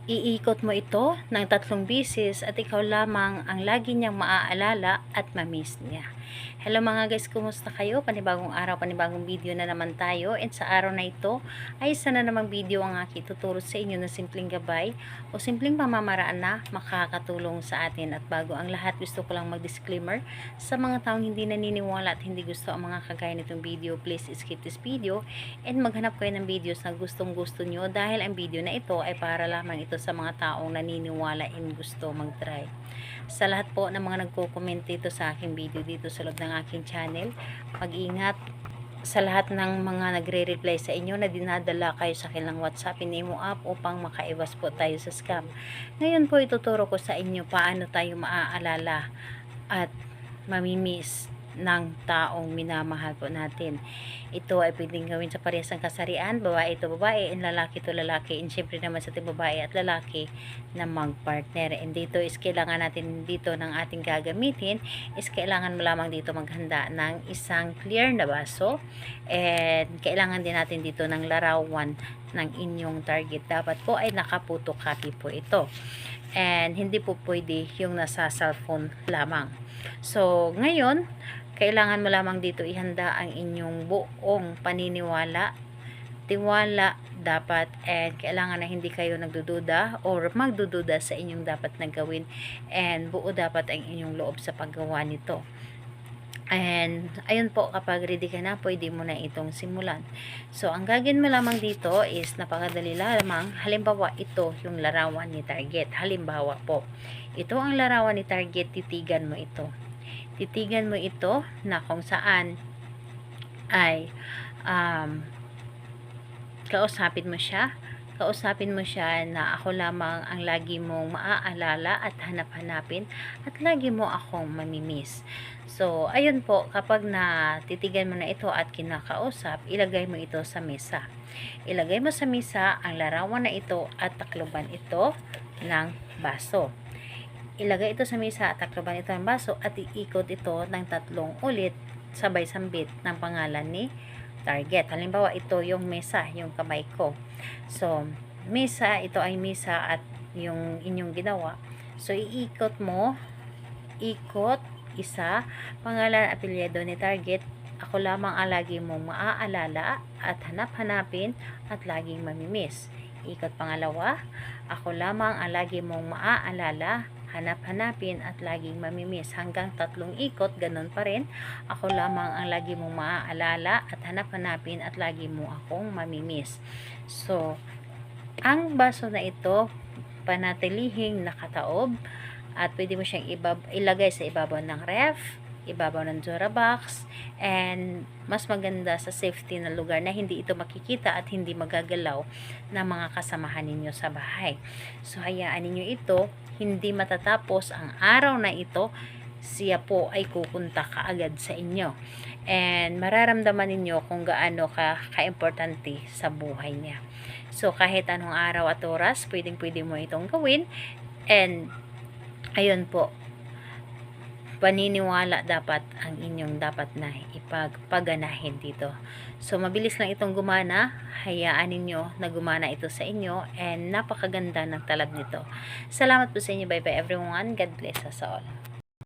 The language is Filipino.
Iikot mo ito ng 3 beses at ikaw lamang ang lagi niyang maaalala at mamiss niya. Hello mga guys, kumusta kayo? Panibagong araw, panibagong video na naman tayo. And sa araw na ito ay isa na namang video ang aking tuturo sa inyo na simpleng gabay o simpleng pamamaraan na makakatulong sa atin. At bago ang lahat, gusto ko lang mag-disclaimer sa mga taong hindi naniniwala at hindi gusto ang mga kagaya nitong video. Please skip this video and maghanap kayo ng videos na gustong gusto nyo dahil ang video na ito ay para lamang ito sa mga taong naniniwala and gusto mag-try. Sa lahat po ng mga nagko-comment dito sa aking video dito sa loob ng aking channel, mag-ingat. Sa lahat ng mga nagre-reply sa inyo na dinadala kayo sa kanilang WhatsApp, in-emo app upang makaiwas po tayo sa scam. Ngayon po ituturo ko sa inyo paano tayo maaalala at mamimiss ng taong minamahal po natin. Ito ay pwedeng gawin sa parehas ng kasarian, babae ito babae, and lalaki ito lalaki, and syempre naman sa ating babae at lalaki na mag-partner. And dito is kailangan natin dito ng ating gagamitin is kailangan mo lamang dito maghanda ng isang clear na baso, and kailangan din natin dito ng larawan ng inyong target. Dapat po ay nakaphotocopy po ito, and hindi po pwede yung nasa cellphone lamang. So ngayon kailangan mo lamang dito ihanda ang inyong buong paniniwala, tiwala dapat, and kailangan na hindi kayo nagdududa or magdududa sa inyong dapat na gawin, and buo dapat ang inyong loob sa paggawa nito. And ayun po, kapag ready ka na, pwede mo na itong simulan. So ang gagawin mo lamang dito is napakadali lamang. Halimbawa, ito yung larawan ni target. Halimbawa po, ito ang larawan ni target, titigan mo ito. Titigan mo ito na kung saan ay kausapin mo siya na ako lamang ang lagi mong maaalala at hanap-hanapin at lagi mo akong mamimiss. So ayun po, kapag natitigan mo na ito at kinakausap, ilagay mo ito sa mesa. Ilagay mo sa mesa ang larawan na ito at takloban ito ng baso. Ilagay ito sa mesa at takloban ito ng baso at iikot ito ng 3 ulit sabay sambit ng pangalan ni target. Halimbawa, ito yung mesa, yung kamay ko. So, mesa, ito ay mesa at yung inyong ginawa. So, iikot mo, ikot, isa, pangalan, apelyido ni target. Ako lamang ang lagi mong maaalala at hanap-hanapin at laging mamimiss. Ikot pangalawa, ako lamang ang lagi mong maaalala, hanap-hanapin at laging mamimiss. Hanggang 3 ikot, ganun pa rin. Ako lamang ang lagi mong maaalala at hanap-hanapin at lagi mo akong mamimiss. So, ang baso na ito, panatilihing nakataob at pwede mo siyang ilagay sa ibabaw ng ref, ibabaw ng Durabox, and mas maganda sa safety na lugar na hindi ito makikita at hindi magagalaw ng mga kasamahan ninyo sa bahay. So hayaan ninyo ito, hindi matatapos ang araw na ito, siya po ay kukunta kaagad sa inyo, and mararamdaman ninyo kung gaano ka-importante sa buhay niya. So kahit anong araw at oras, pwede mo itong gawin, and ayun po, paniniwala dapat ang inyong dapat na ipagpaganahin dito. So mabilis lang itong gumana, hayaan ninyo na gumana ito sa inyo, and napakaganda ng talab nito. Salamat po sa inyo, bye bye everyone, God bless us all.